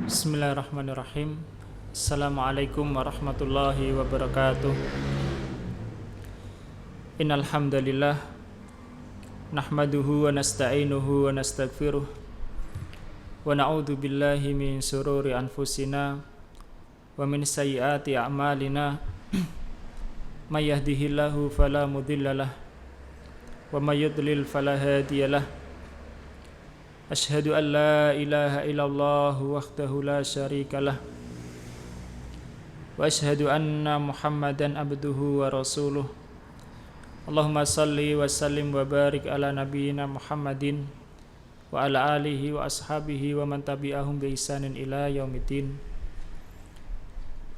Bismillahirrahmanirrahim. Assalamualaikum warahmatullahi wabarakatuh. Innal hamdalillah nahmaduhu wa nasta'inuhu wa nastaghfiruh wa na'udzu billahi min shururi anfusina wa min sayyiati a'malina may yahdihillahu fala mudhillalah wa may yudlil fala hadiyalah. Asyhadu an la ilaha illallah wahdahu la syarikalah wa asyhadu anna Muhammadan abduhu wa rasuluh. Allahumma salli wa sallim wa barik ala nabiyyina Muhammadin wa ala alihi wa ashabihi wa man tabi'ahum bi ihsanin ila yaumiddin.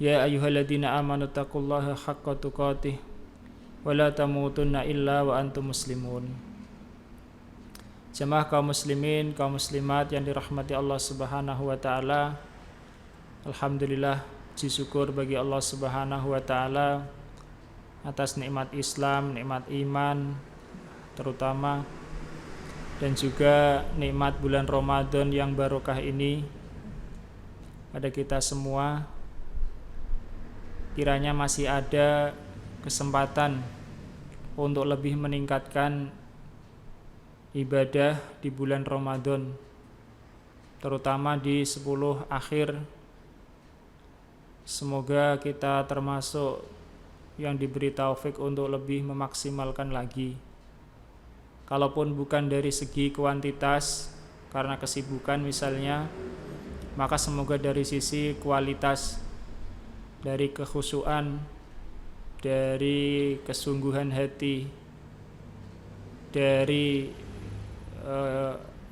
Ya ayyuhalladzina amanu taqullaha haqqa tuqatih wa la tamutunna illa wa antum muslimun. Jemaah kaum muslimin, kaum muslimat yang dirahmati Allah Subhanahu wa taala. Alhamdulillah, puji syukur bagi Allah Subhanahu wa taala atas nikmat Islam, nikmat iman terutama, dan juga nikmat bulan Ramadan yang barokah ini pada kita semua. Kiranya masih ada kesempatan untuk lebih meningkatkan ibadah di bulan Ramadan, terutama di 10 akhir. Semoga kita termasuk yang diberi taufik untuk lebih memaksimalkan lagi. Kalaupun bukan dari segi kuantitas karena kesibukan misalnya, maka semoga dari sisi kualitas, dari kekhusyuan, dari kesungguhan hati, dari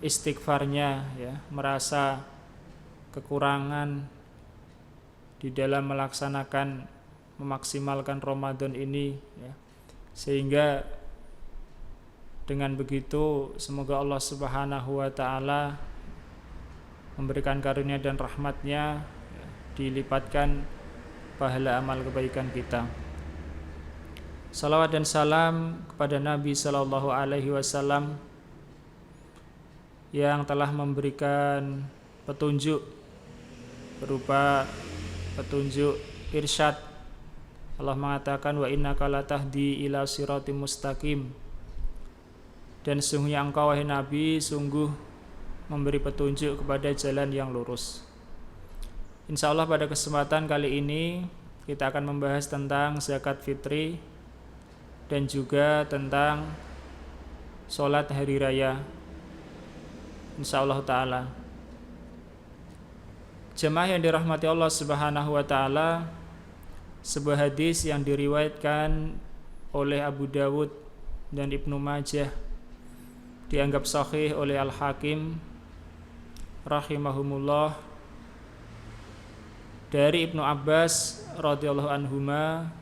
istighfarnya, ya, merasa kekurangan di dalam melaksanakan memaksimalkan Ramadan ini, ya. Sehingga dengan begitu semoga Allah Subhanahu wa taala memberikan karunia dan rahmatnya, ya, dilipatkan pahala amal kebaikan kita. Salawat dan salam kepada Nabi sallallahu alaihi wasallam yang telah memberikan petunjuk berupa petunjuk irsyad. Allah mengatakan, wa innaka latahdi ila siratim mustaqim, dan sungguhnya engkau wahai Nabi sungguh memberi petunjuk kepada jalan yang lurus. Insyaallah pada kesempatan kali ini kita akan membahas tentang zakat fitri dan juga tentang sholat hari raya, insyaallah ta'ala. Jemaah yang dirahmati Allah Subhanahu wa ta'ala, sebuah hadis yang diriwayatkan oleh Abu Dawud dan Ibnu Majah, dianggap sahih oleh Al-Hakim rahimahumullah, dari Ibnu Abbas radhiyallahu anhuma.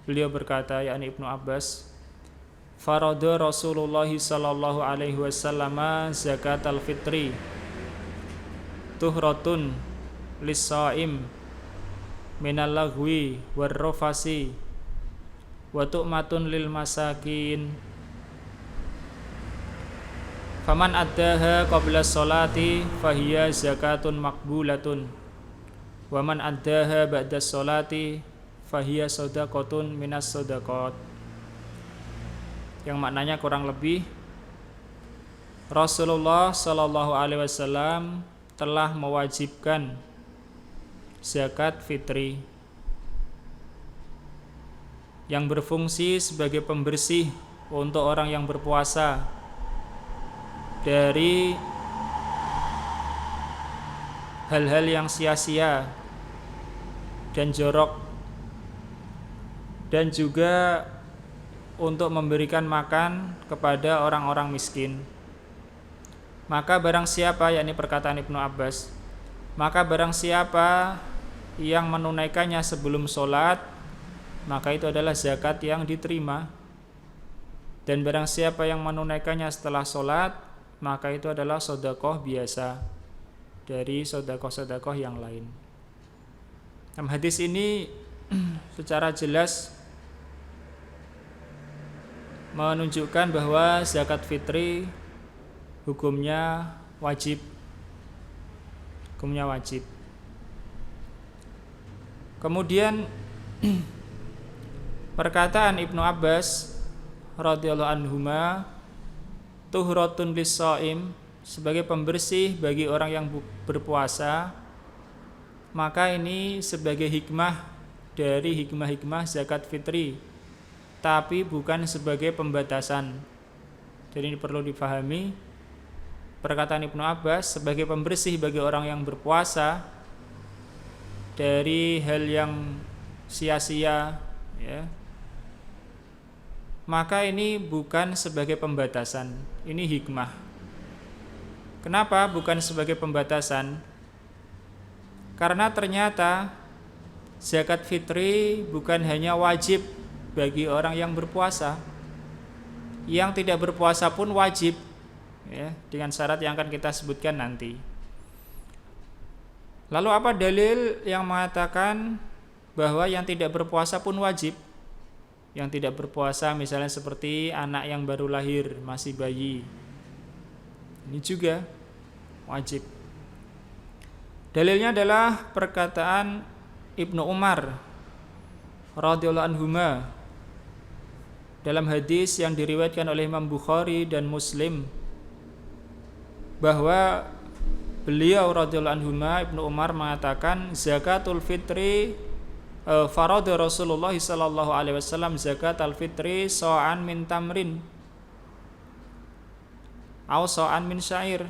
Beliau berkata, yakni Ibnu Abbas, farada Rasulullah sallallahu alaihi wasallam zakatal fitri tuhratun lis-shaim minal lagwi warrafasi wa tu'matun lil masakin. Faman addaha qabla sholati fahiya zakatun maqbulatun wa man addaha ba'da sholati fahiya shadaqatun minas shadaqat. Yang maknanya kurang lebih, Rasulullah Shallallahu Alaihi Wasallam telah mewajibkan zakat fitri yang berfungsi sebagai pembersih untuk orang yang berpuasa dari hal-hal yang sia-sia dan jorok, dan juga untuk memberikan makan kepada orang-orang miskin. Maka barang siapa, yakni perkataan Ibnu Abbas, maka barang siapa yang menunaikannya sebelum sholat, maka itu adalah zakat yang diterima. Dan barang siapa yang menunaikannya setelah sholat, maka itu adalah sedekah biasa dari sedekah-sedekah yang lain. Dalam hadis ini secara jelas menunjukkan bahwa zakat fitri hukumnya wajib. hukumnya wajib. Kemudian perkataan Ibnu Abbas radhiyallahu anhuma, tuhratun lis-shaim, sebagai pembersih bagi orang yang berpuasa, maka ini sebagai hikmah dari hikmah-hikmah zakat fitri, tapi bukan sebagai pembatasan. Jadi ini perlu dipahami, perkataan Ibnu Abbas sebagai pembersih bagi orang yang berpuasa dari hal yang sia-sia, ya, maka ini bukan sebagai pembatasan, ini hikmah. Kenapa bukan sebagai pembatasan? Karena ternyata zakat fitri bukan hanya wajib bagi orang yang berpuasa, yang tidak berpuasa pun wajib, ya, dengan syarat yang akan kita sebutkan nanti. Lalu apa dalil yang mengatakan bahwa yang tidak berpuasa pun wajib? Yang tidak berpuasa misalnya seperti anak yang baru lahir, masih bayi, ini juga wajib. Dalilnya adalah perkataan Ibnu Umar radhiyallahu anhuma dalam hadis yang diriwayatkan oleh Imam Bukhari dan Muslim, bahwa beliau radhiyallahu anhuma, Ibnu Umar mengatakan, zakatul fitri farada Rasulullah sallallahu alaihi wasallam zakatul fitri sa'an min tamrin aw sa'an min syair.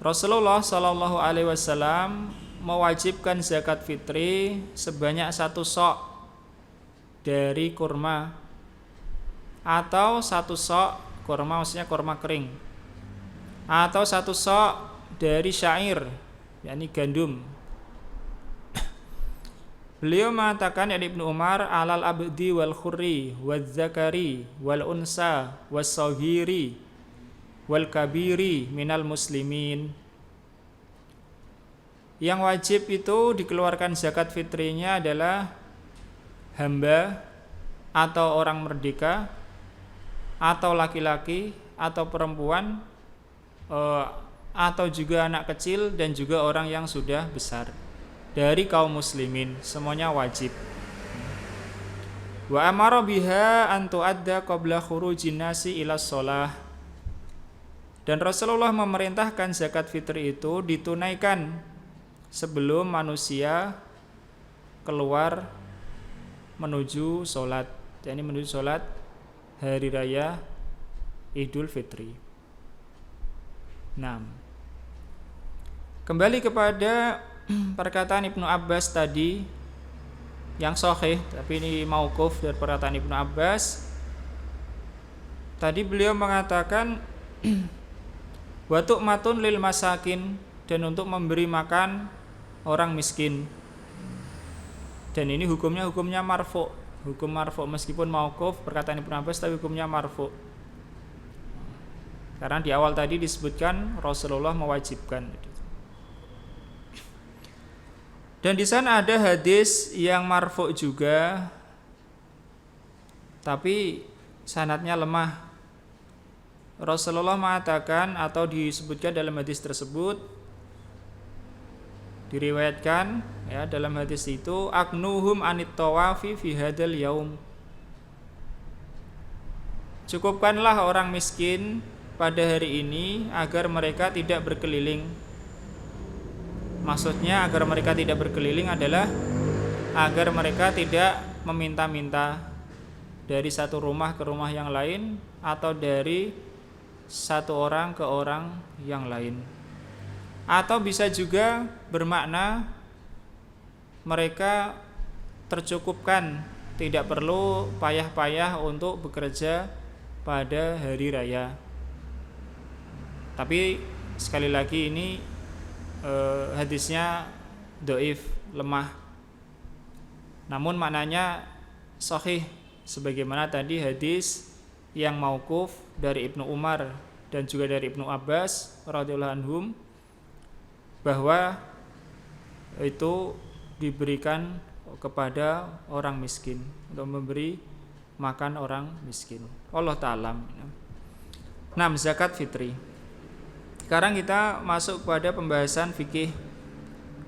Rasulullah sallallahu alaihi wasallam mewajibkan zakat fitri sebanyak 1 sok dari kurma, atau 1 sok kurma, maksudnya kurma kering, atau 1 sok dari syair, yakni gandum. Beliau mengatakan, yakni Ibnu Umar, alal abdi wal khurri wal zakari wal unsa was saghiri wal kabiri minal muslimin. Yang wajib itu dikeluarkan zakat fitrinya adalah hamba atau orang merdeka, atau laki-laki atau perempuan, atau juga anak kecil, dan juga orang yang sudah besar dari kaum muslimin, semuanya wajib. Wa amara biha an tu'adda qabla khurujin nasi ila shalah. Dan Rasulullah memerintahkan zakat fitri itu ditunaikan sebelum manusia keluar menuju sholat, yakni menuju sholat hari raya Idul Fitri. 6. Kembali kepada perkataan Ibnu Abbas tadi yang sahih, tapi ini mauquf dari perkataan Ibnu Abbas. Tadi beliau mengatakan wa tu'matun lil masakin, dan untuk memberi makan orang miskin. Dan ini hukumnya marfu, hukum marfu, meskipun mauquf perkataan Ibnu Abbas, tapi hukumnya marfu. Karena di awal tadi disebutkan Rasulullah mewajibkan. Dan di sana ada hadis yang marfu juga, tapi sanadnya lemah. Rasulullah mengatakan, atau disebutkan dalam hadis tersebut, diriwayatkan, ya, dalam hadis itu, aknuhum anit tawafi fi hadal yaum. Cukupkanlah orang miskin pada hari ini agar mereka tidak berkeliling. Maksudnya agar mereka tidak berkeliling adalah agar mereka tidak meminta-minta dari satu rumah ke rumah yang lain, atau dari satu orang ke orang yang lain. Atau bisa juga bermakna mereka tercukupkan, tidak perlu payah-payah untuk bekerja pada hari raya. Tapi sekali lagi ini hadisnya dhaif, lemah. Namun maknanya sahih, sebagaimana tadi hadis yang mauquf dari Ibnu Umar dan juga dari Ibnu Abbas radhiyallahu anhum, bahwa itu diberikan kepada orang miskin, untuk memberi makan orang miskin. Allah ta'ala. 6. Zakat fitri. Sekarang kita masuk pada pembahasan fikih.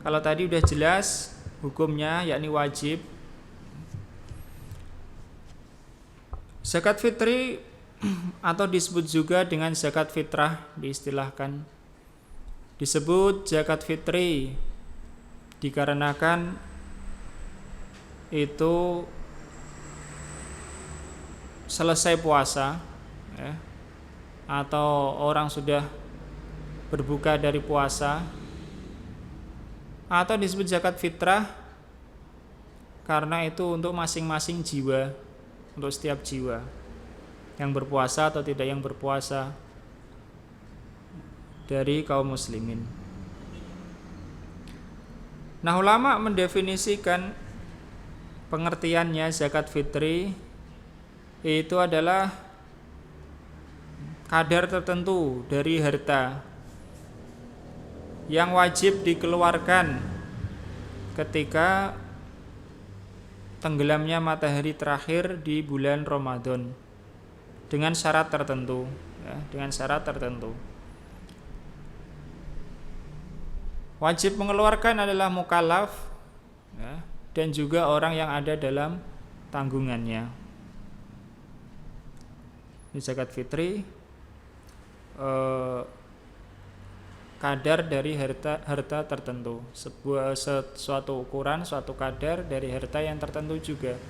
Kalau tadi udah jelas hukumnya, yakni wajib. Zakat fitri atau disebut juga dengan zakat fitrah diistilahkan. Disebut zakat fitri dikarenakan itu selesai puasa ya, atau orang sudah berbuka dari puasa, atau disebut zakat fitrah karena itu untuk masing-masing jiwa, untuk setiap jiwa yang berpuasa atau tidak yang berpuasa dari kaum muslimin. Nah, ulama mendefinisikan pengertiannya zakat fitri itu adalah kadar tertentu dari harta yang wajib dikeluarkan ketika tenggelamnya matahari terakhir di bulan Ramadan dengan syarat tertentu ya, dengan syarat tertentu. Wajib mengeluarkan adalah mukallaf ya, dan juga orang yang ada dalam tanggungannya. Ini zakat fitri kadar dari harta tertentu, suatu ukuran, suatu kadar dari harta yang tertentu juga.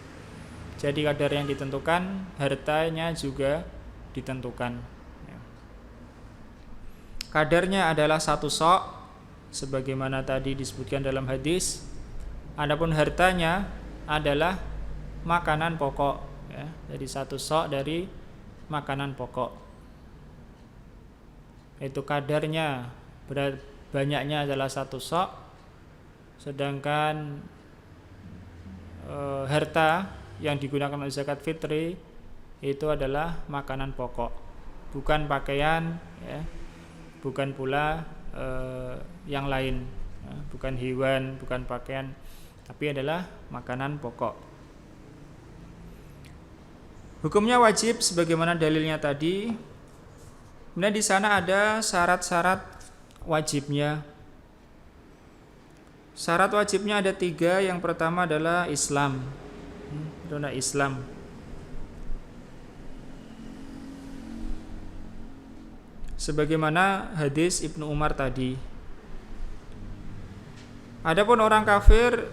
Jadi kadar yang ditentukan, hartanya juga ditentukan. Kadarnya adalah 1 sok, sebagaimana tadi disebutkan dalam hadis. Adapun hartanya adalah makanan pokok ya. Jadi 1 sok dari makanan pokok. Itu kadarnya, banyaknya adalah 1 sok. Sedangkan harta yang digunakan untuk zakat fitri itu adalah makanan pokok, bukan pakaian ya, bukan pula yang lain ya, bukan hewan, bukan pakaian, tapi adalah makanan pokok. Hukumnya wajib sebagaimana dalilnya tadi. Kemudian di sana ada syarat-syarat wajibnya. Syarat wajibnya ada 3. Yang pertama adalah Islam. Islam. Sebagaimana hadis Ibnu Umar tadi. Adapun orang kafir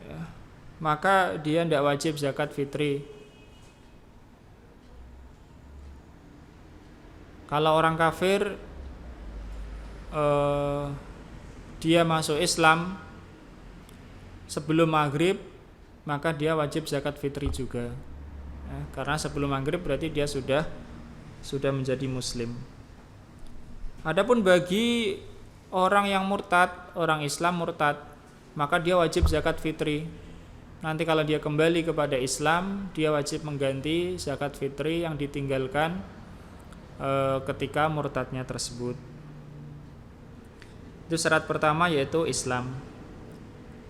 ya, maka dia tidak wajib zakat fitri. Kalau orang kafir dia masuk Islam sebelum maghrib, maka dia wajib zakat fitri juga ya, karena sebelum maghrib berarti dia sudah menjadi muslim. Adapun bagi orang yang murtad, orang Islam murtad, maka dia wajib zakat fitri. Nanti kalau dia kembali kepada Islam, dia wajib mengganti zakat fitri yang ditinggalkan ketika murtadnya tersebut. Itu syarat pertama, yaitu Islam.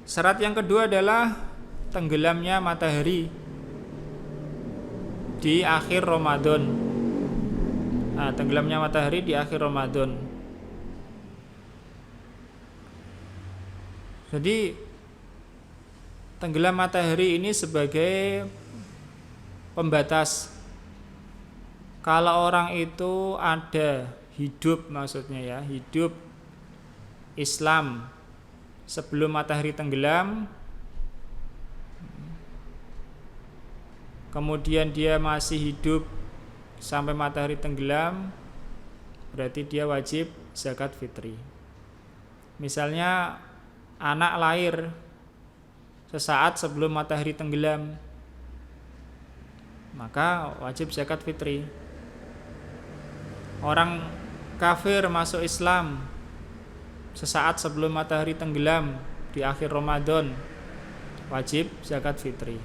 Syarat yang kedua adalah tenggelamnya matahari di akhir Ramadan. Nah, tenggelamnya matahari di akhir Ramadan. Jadi tenggelam matahari ini sebagai pembatas. Kalau orang itu ada hidup, maksudnya ya, hidup Islam sebelum matahari tenggelam, kemudian dia masih hidup sampai matahari tenggelam, berarti dia wajib zakat fitri. Misalnya anak lahir sesaat sebelum matahari tenggelam, maka wajib zakat fitri. Orang kafir masuk Islam sesaat sebelum matahari tenggelam di akhir Ramadan, wajib zakat fitri.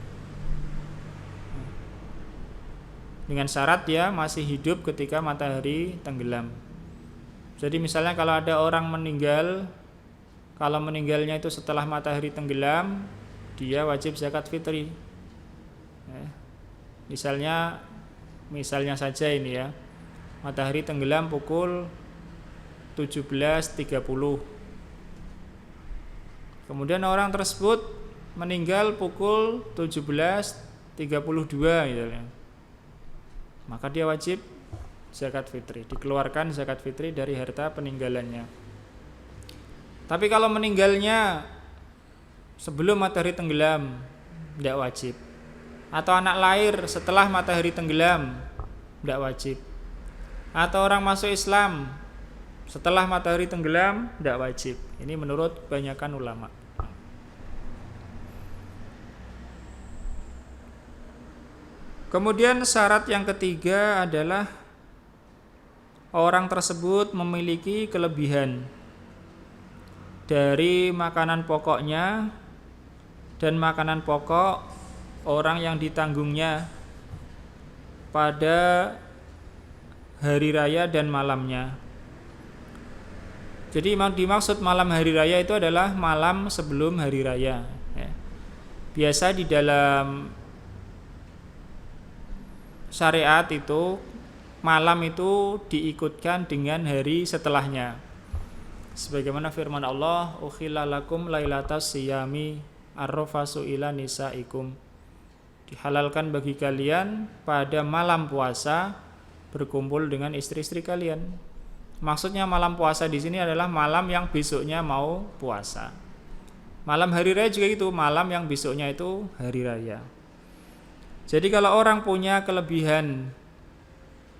Dengan syarat dia masih hidup ketika matahari tenggelam. Jadi misalnya kalau ada orang meninggal, kalau meninggalnya itu setelah matahari tenggelam, dia wajib zakat fitri. Misalnya saja ini ya, matahari tenggelam pukul 17.30. Kemudian orang tersebut meninggal pukul 17.32 gitu ya. Maka dia wajib zakat fitri, dikeluarkan zakat fitri dari harta peninggalannya. Tapi kalau meninggalnya sebelum matahari tenggelam, tidak wajib. Atau anak lahir setelah matahari tenggelam, tidak wajib. Atau orang masuk Islam setelah matahari tenggelam, tidak wajib. Ini menurut kebanyakan ulama. Kemudian syarat yang ketiga adalah orang tersebut memiliki kelebihan dari makanan pokoknya dan makanan pokok orang yang ditanggungnya pada hari raya dan malamnya. Jadi dimaksud malam hari raya itu adalah malam sebelum hari raya. Biasa di dalam syariat itu malam itu diikutkan dengan hari setelahnya. Sebagaimana firman Allah, "Ukhilla lakum lailatas siyami arrafasu ila nisaikum." Dihalalkan bagi kalian pada malam puasa berkumpul dengan istri-istri kalian. Maksudnya malam puasa di sini adalah malam yang besoknya mau puasa. Malam hari raya juga itu, malam yang besoknya itu hari raya. Jadi kalau orang punya kelebihan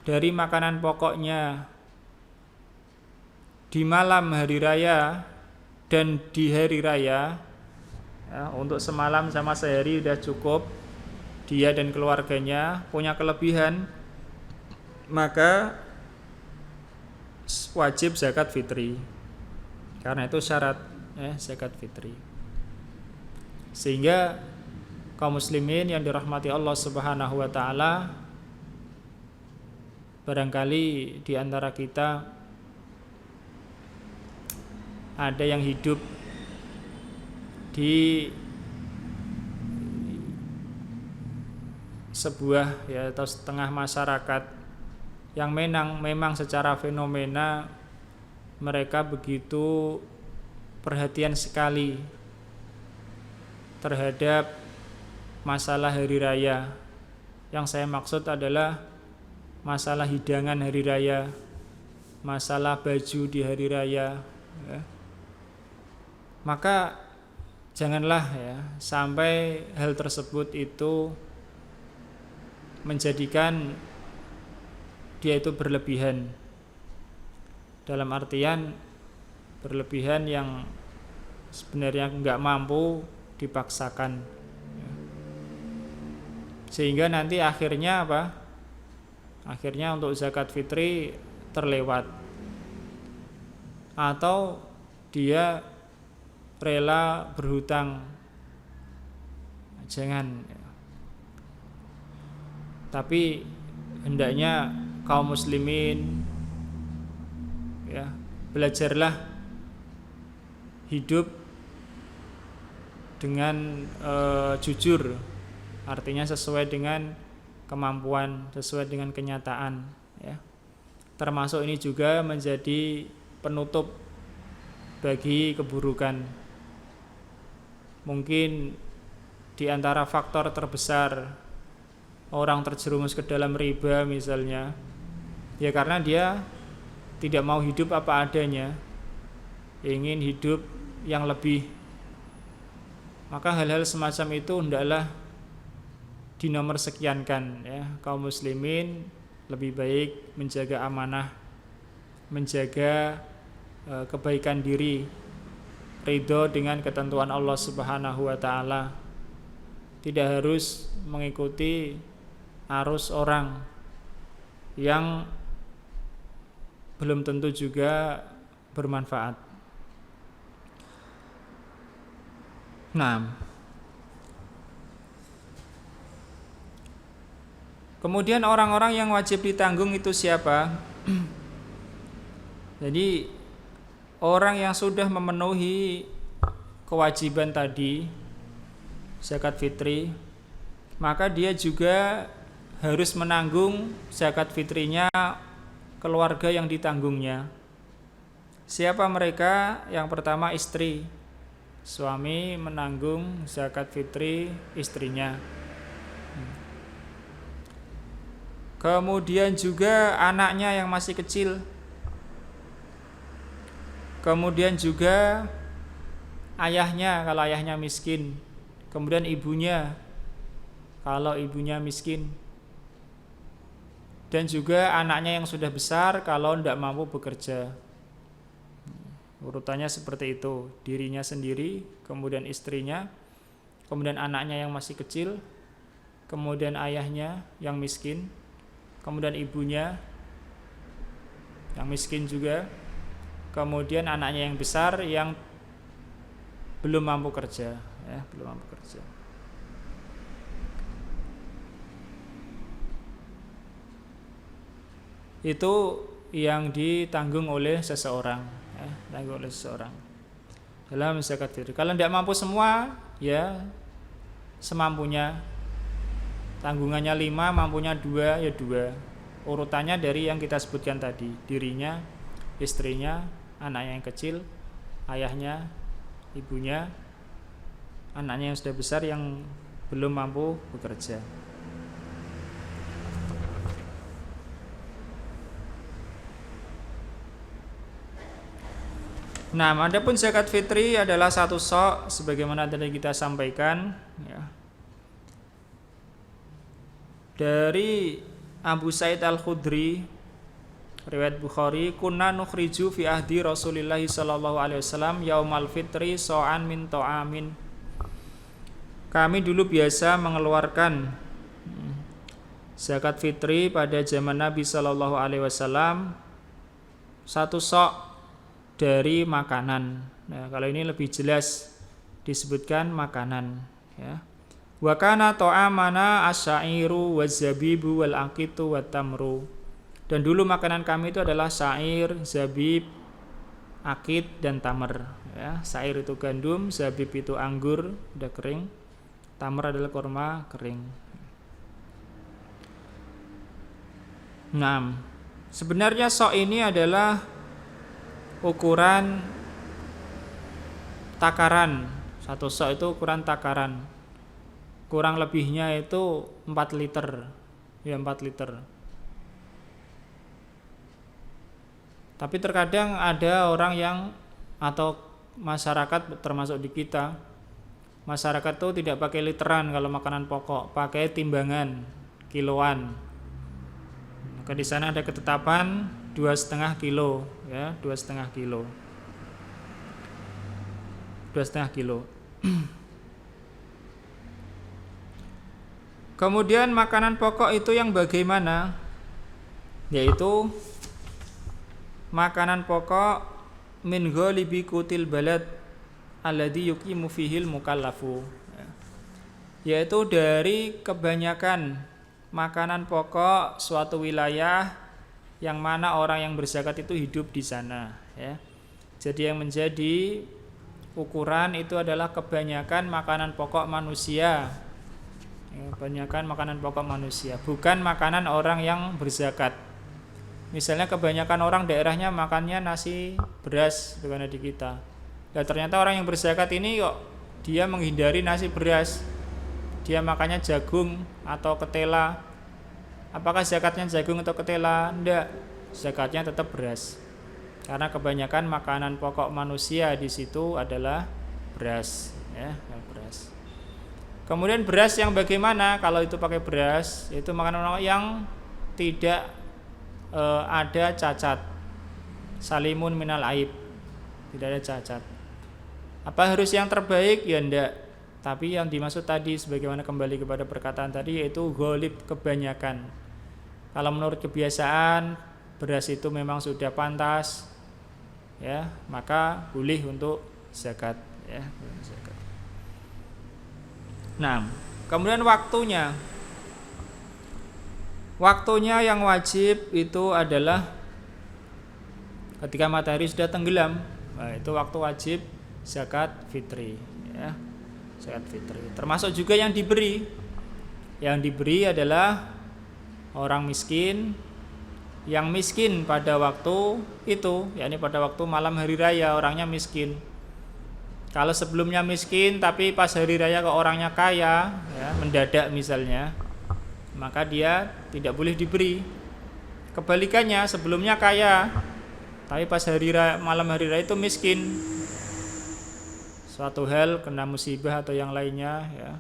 dari makanan pokoknya di malam hari raya dan di hari raya, ya, untuk semalam sama sehari sudah cukup, dia dan keluarganya punya kelebihan, maka wajib zakat fitri. Karena itu syarat zakat fitri. Sehingga kaum muslimin yang dirahmati Allah Subhanahu wa taala, barangkali di antara kita ada yang hidup di sebuah atau setengah masyarakat yang memang secara fenomena mereka begitu perhatian sekali terhadap masalah hari raya. Yang saya maksud adalah masalah hidangan hari raya, masalah baju di hari raya, ya. Maka janganlah sampai hal tersebut itu menjadikan dia itu berlebihan. Dalam artian berlebihan yang sebenarnya enggak mampu dipaksakan. Sehingga nanti akhirnya apa? Akhirnya untuk zakat fitri terlewat. Atau dia rela berhutang. Jangan. Tapi hendaknya kaum muslimin belajarlah hidup dengan jujur. Artinya sesuai dengan kemampuan, sesuai dengan kenyataan, ya. Termasuk ini juga menjadi penutup bagi keburukan. Mungkin di antara faktor terbesar orang terjerumus ke dalam riba misalnya, ya karena dia tidak mau hidup apa adanya, ingin hidup yang lebih. Maka hal-hal semacam itu hendaklah dinomor sekiankan, ya. Kaum muslimin lebih baik menjaga amanah, menjaga kebaikan diri, ridho dengan ketentuan Allah Subhanahu wa taala. Tidak harus mengikuti arus orang yang belum tentu juga bermanfaat. Nah, kemudian orang-orang yang wajib ditanggung itu siapa? Jadi orang yang sudah memenuhi kewajiban tadi zakat fitri, maka dia juga harus menanggung zakat fitrinya keluarga yang ditanggungnya. Siapa mereka? Yang pertama istri. Suami menanggung zakat fitri istrinya. Kemudian juga anaknya yang masih kecil. Kemudian juga ayahnya kalau ayahnya miskin. Kemudian ibunya kalau ibunya miskin. Dan juga anaknya yang sudah besar kalau tidak mampu bekerja. Urutannya seperti itu. Dirinya sendiri, kemudian istrinya, kemudian anaknya yang masih kecil, kemudian ayahnya yang miskin, kemudian ibunya yang miskin juga, kemudian anaknya yang besar yang belum mampu kerja, ya, belum mampu kerja. Itu yang ditanggung oleh seseorang, ya, tanggung oleh seseorang dalam zakat fitri. Kalau tidak mampu semua, ya semampunya. Tanggungannya 5, mampunya 2, ya 2. Urutannya dari yang kita sebutkan tadi, dirinya, istrinya, anaknya yang kecil, ayahnya, ibunya, anaknya yang sudah besar yang belum mampu bekerja. Nah, adapun zakat fitri adalah satu sok sebagaimana tadi kita sampaikan, ya. Dari Abu Sa'id Al-Khudri, riwayat Bukhari, kunna nukhriju fi ahdi Rasulillah sallallahu alaihi wasallam yaumal fitri so'an min ta'amin. Kami dulu biasa mengeluarkan zakat fitri pada zaman Nabi sallallahu alaihi wasallam satu sok dari makanan. Nah, kalau ini lebih jelas disebutkan makanan, ya. Wa kana ta'amana asy-syairu waz-zabibu wal aqitu wat tamru. Dan dulu makanan kami itu adalah syair, zabib, akid dan tamar, ya. Syair itu gandum, zabib itu anggur udah kering, tamar adalah kurma kering. Nah, sebenarnya sok ini adalah ukuran takaran. Satu sok itu ukuran takaran. Kurang lebihnya itu 4 liter. Ya, 4 liter. Tapi terkadang ada orang yang atau masyarakat termasuk di kita, masyarakat itu tidak pakai literan kalau makanan pokok, pakai timbangan kiloan. Maka di sana ada ketetapan 2,5 kilo, ya, 2,5 kilo. 2,5 kilo. Kemudian makanan pokok itu yang bagaimana? Yaitu makanan pokok min ghalibi kutil balad alladhi yuqimu fihil mukallafu, yaitu dari kebanyakan makanan pokok suatu wilayah yang mana orang yang berzakat itu hidup di sana, ya. Jadi yang menjadi ukuran itu adalah kebanyakan makanan pokok manusia, ya, kebanyakan makanan pokok manusia, bukan makanan orang yang berzakat. Misalnya kebanyakan orang daerahnya makannya nasi beras, bukan di kita. Dan ternyata orang yang berzakat ini kok dia menghindari nasi beras, dia makannya jagung atau ketela. Apakah zakatnya jagung atau ketela? Tidak, zakatnya tetap beras. Karena kebanyakan makanan pokok manusia di situ adalah beras, ya, beras. Kemudian beras yang bagaimana? Kalau itu pakai beras, itu makanan yang tidak ada cacat, salimun minal aib, tidak ada cacat. Apa harus yang terbaik? Ya enggak. Tapi yang dimaksud tadi sebagaimana kembali kepada perkataan tadi yaitu ghalib, kebanyakan. Kalau menurut kebiasaan beras itu memang sudah pantas, ya, maka boleh untuk zakat, ya, zakat. Nah, kemudian waktunya. Waktunya yang wajib itu adalah ketika matahari sudah tenggelam. Nah, itu waktu wajib zakat fitri, ya. Zakat fitri. Termasuk juga yang diberi. Yang diberi adalah orang miskin, yang miskin pada waktu itu, yakni pada waktu malam hari raya orangnya miskin. Kalau sebelumnya miskin tapi pas hari raya kok orangnya kaya, ya, mendadak misalnya, maka dia tidak boleh diberi. Kebalikannya, sebelumnya kaya tapi pas hari raya, malam hari raya itu miskin, suatu hal kena musibah atau yang lainnya, ya,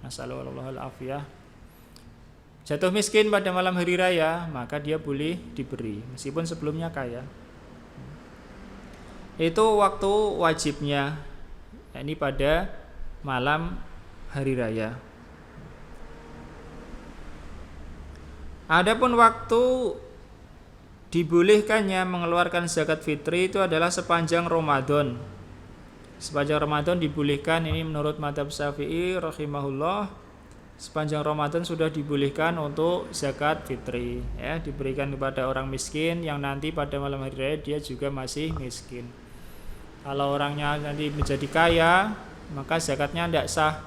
nasallallahu alafiyah, jatuh miskin pada malam hari raya, maka dia boleh diberi meskipun sebelumnya kaya. Itu waktu wajibnya, yakni pada malam hari raya. Adapun waktu dibolehkannya mengeluarkan zakat fitri itu adalah sepanjang Ramadan. Sepanjang Ramadan dibolehkan, ini menurut mazhab Syafi'i rahimahullah. Sepanjang Ramadan sudah dibolehkan untuk zakat fitri, ya, diberikan kepada orang miskin yang nanti pada malam hari raya dia juga masih miskin. Kalau orangnya nanti menjadi kaya, maka zakatnya tidak sah,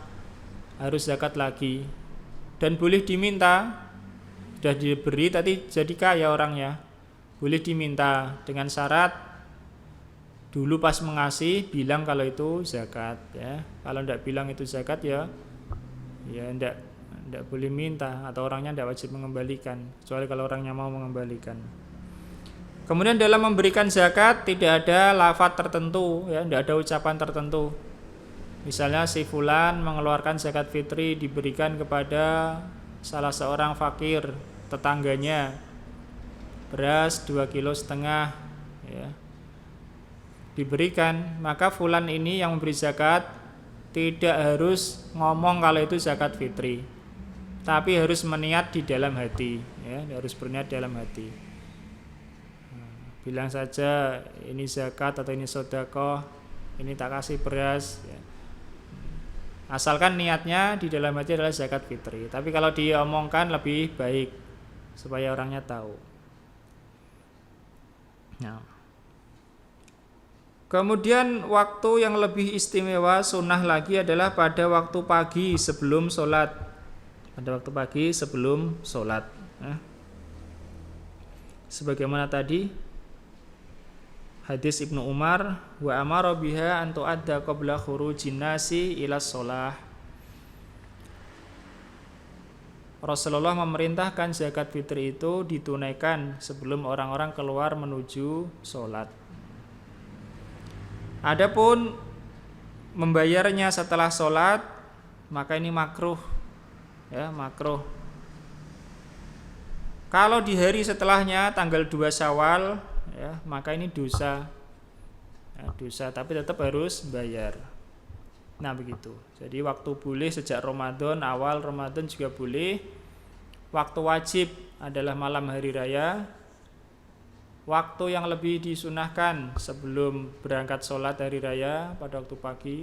harus zakat lagi. Dan boleh diminta, sudah diberi tadi jadi kaya orangnya, boleh diminta dengan syarat dulu pas mengasih bilang kalau itu zakat, ya. Kalau tidak bilang itu zakat, ya tidak boleh minta, atau orangnya tidak wajib mengembalikan, kecuali kalau orangnya mau mengembalikan. Kemudian dalam memberikan zakat tidak ada lafaz tertentu, ya, tidak ada ucapan tertentu. Misalnya si fulan mengeluarkan zakat fitri diberikan kepada salah seorang fakir tetangganya, beras 2,5 kilo, ya, diberikan, maka fulan ini yang memberi zakat tidak harus ngomong kalau itu zakat fitri, tapi harus meniat di dalam hati, ya, harus berniat dalam hati. Bilang saja ini zakat atau ini sedekah, ini tak kasih beras, ya. Asalkan niatnya di dalam hati adalah zakat fitri. Tapi kalau diomongkan lebih baik supaya orangnya tahu. Nah. Kemudian waktu yang lebih istimewa sunnah lagi adalah pada waktu pagi sebelum sholat. Pada waktu pagi sebelum sholat, ya. Sebagaimana tadi hadis Ibnu Umar, wa amara biha an tu'adda qabla khurujin nasi ila shalah. Rasulullah memerintahkan zakat fitri itu ditunaikan sebelum orang-orang keluar menuju sholat. Adapun membayarnya setelah sholat, maka ini makruh, ya, makruh. Kalau di hari setelahnya tanggal 2 Syawal, ya, maka ini dosa, ya, dosa, tapi tetap harus bayar. Nah begitu. Jadi waktu boleh sejak Ramadan, awal Ramadan juga boleh. Waktu wajib adalah malam hari raya. Waktu yang lebih disunahkan sebelum berangkat sholat hari raya pada waktu pagi.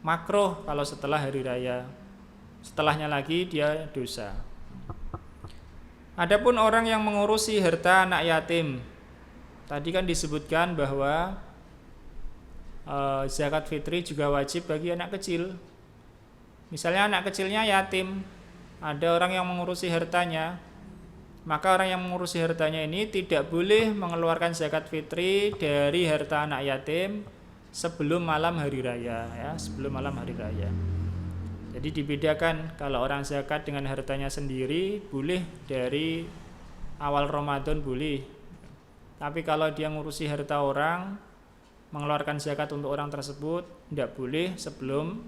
Makruh kalau setelah hari raya. Setelahnya lagi dia dosa. Adapun orang yang mengurusi harta anak yatim, tadi kan disebutkan bahwa zakat fitri juga wajib bagi anak kecil. Misalnya anak kecilnya yatim, ada orang yang mengurusi hartanya, maka orang yang mengurusi hartanya ini tidak boleh mengeluarkan zakat fitri dari harta anak yatim sebelum malam hari raya, ya, sebelum malam hari raya. Jadi dibedakan, kalau orang zakat dengan hartanya sendiri boleh dari awal Ramadan boleh. Tapi kalau dia ngurusi harta orang, mengeluarkan zakat untuk orang tersebut tidak boleh sebelum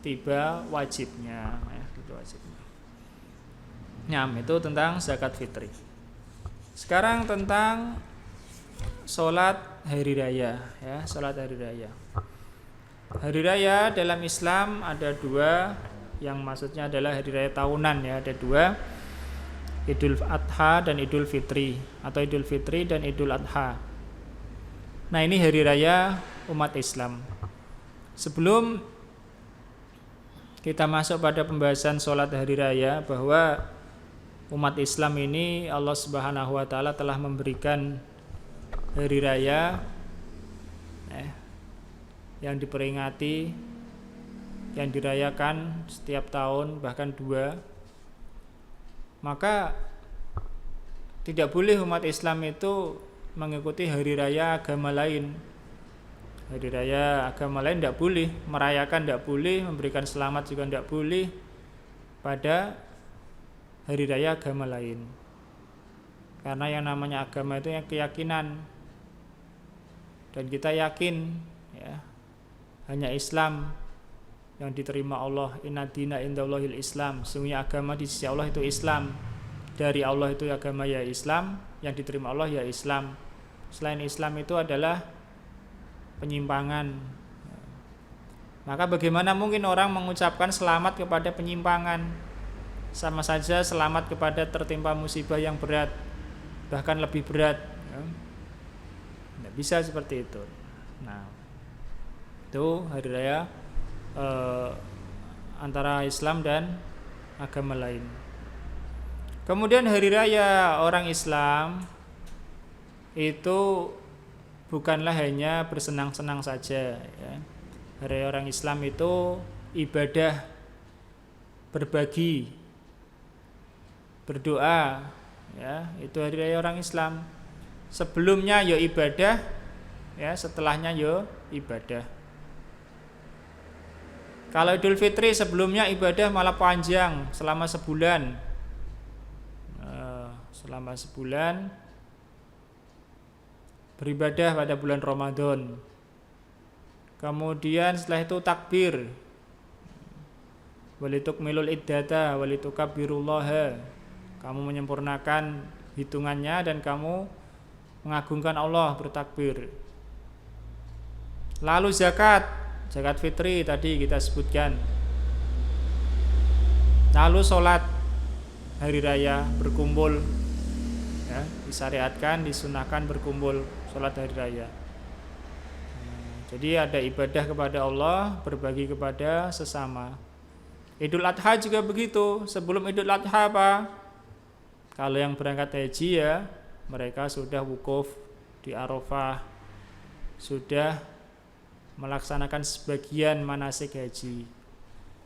tiba wajibnya, ya, itu wajibnya. Nah, itu tentang zakat fitri. Sekarang tentang sholat hari raya, ya, sholat hari raya. Hari raya dalam Islam ada dua, yang maksudnya adalah hari raya tahunan, ya, ada dua, Idul Adha dan Idul Fitri, atau Idul Fitri dan Idul Adha. Nah, ini hari raya umat Islam. Sebelum kita masuk pada pembahasan sholat hari raya, bahwa umat Islam ini Allah Subhanahu wa taala telah memberikan hari raya yang diperingati, yang dirayakan setiap tahun, bahkan dua. Maka tidak boleh umat Islam itu mengikuti hari raya agama lain. Hari raya agama lain tidak boleh, merayakan tidak boleh, memberikan selamat juga tidak boleh pada hari raya agama lain. Karena yang namanya agama itu yang keyakinan. Dan kita yakin ya, hanya Islam yang diterima Allah. Inna dina indallahil Islam. Sesungguhnya agama di sisi Allah itu Islam. Dari Allah itu agama ya Islam, yang diterima Allah ya Islam. Selain Islam itu adalah penyimpangan. Maka bagaimana mungkin orang mengucapkan selamat kepada penyimpangan? Sama saja selamat kepada tertimpa musibah yang berat, bahkan lebih berat. Tidak bisa seperti itu. Nah, itu hari raya antara Islam dan agama lain. Kemudian hari raya orang Islam itu bukanlah hanya bersenang-senang saja ya. Hari raya orang Islam itu ibadah, berbagi, berdoa ya, itu hari raya orang Islam. Sebelumnya ya ibadah ya, setelahnya ya ibadah. Kalau Idul Fitri sebelumnya ibadah malah panjang selama sebulan. Selama sebulan beribadah pada bulan Ramadan. Kemudian setelah itu takbir. Walitukmilul iddata walitukabbirullaha. Kamu menyempurnakan hitungannya dan kamu mengagungkan Allah, bertakbir. Lalu zakat fitri tadi kita sebutkan. Lalu sholat hari raya, berkumpul ya, disyariatkan, disunahkan berkumpul sholat hari raya. Jadi ada ibadah kepada Allah, berbagi kepada sesama. Idul Adha juga begitu. Sebelum Idul Adha apa? Kalau yang berangkat haji ya, mereka sudah wukuf di Arafah, sudah melaksanakan sebagian manasik haji.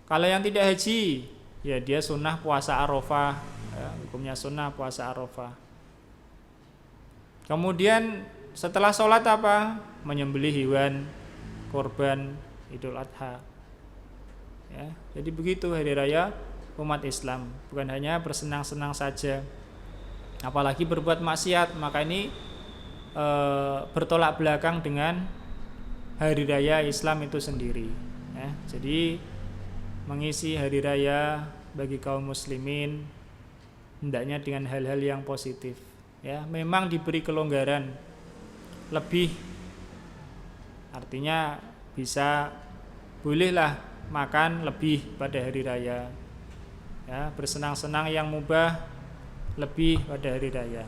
Kalau yang tidak haji, ya dia sunnah puasa Arafah ya, hukumnya sunnah puasa Arafah. Kemudian setelah sholat apa? Menyembelih hewan korban Idul Adha ya. Jadi begitu hari raya umat Islam, bukan hanya bersenang-senang saja, apalagi berbuat maksiat. Maka ini bertolak belakang dengan hari raya Islam itu sendiri ya. Jadi mengisi hari raya bagi kaum muslimin hendaknya dengan hal-hal yang positif ya. Memang diberi kelonggaran lebih, artinya bisa bolehlah makan lebih pada hari raya ya, bersenang-senang yang mubah lebih pada hari raya,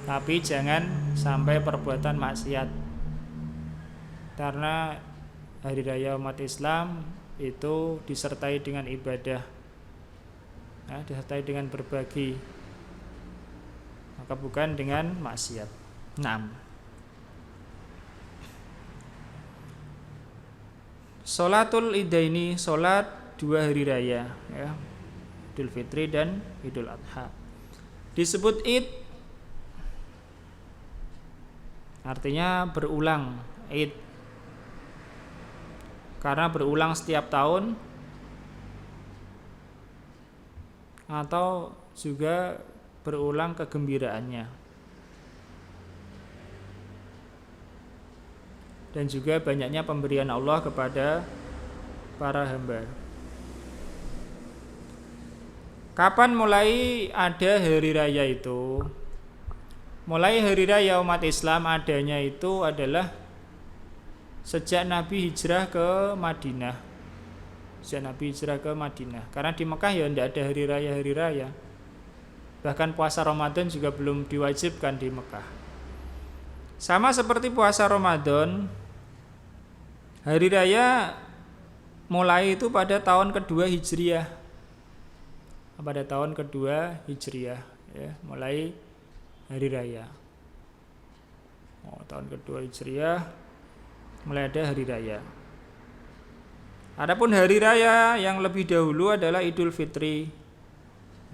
tapi jangan sampai perbuatan maksiat. Karena hari raya umat Islam itu disertai dengan ibadah ya, disertai dengan berbagi, maka bukan dengan maksiat. 6. Sholatul Idaini, sholat dua hari raya ya, Idul Fitri dan Idul Adha. Disebut Id artinya berulang, Id karena berulang setiap tahun, atau juga berulang kegembiraannya, dan juga banyaknya pemberian Allah kepada para hamba. Kapan mulai ada hari raya itu? Mulai hari raya umat Islam adanya itu adalah sejak Nabi hijrah ke Madinah. Sejak Nabi hijrah ke Madinah. Karena di Mekah ya tidak ada hari raya. Bahkan puasa Ramadan juga belum diwajibkan di Mekah. Sama seperti puasa Ramadan, hari raya mulai itu pada tahun kedua Hijriah. Pada tahun kedua Hijriah ya, mulai hari raya. Tahun kedua Hijriah mulai ada hari raya. Adapun hari raya yang lebih dahulu adalah Idul Fitri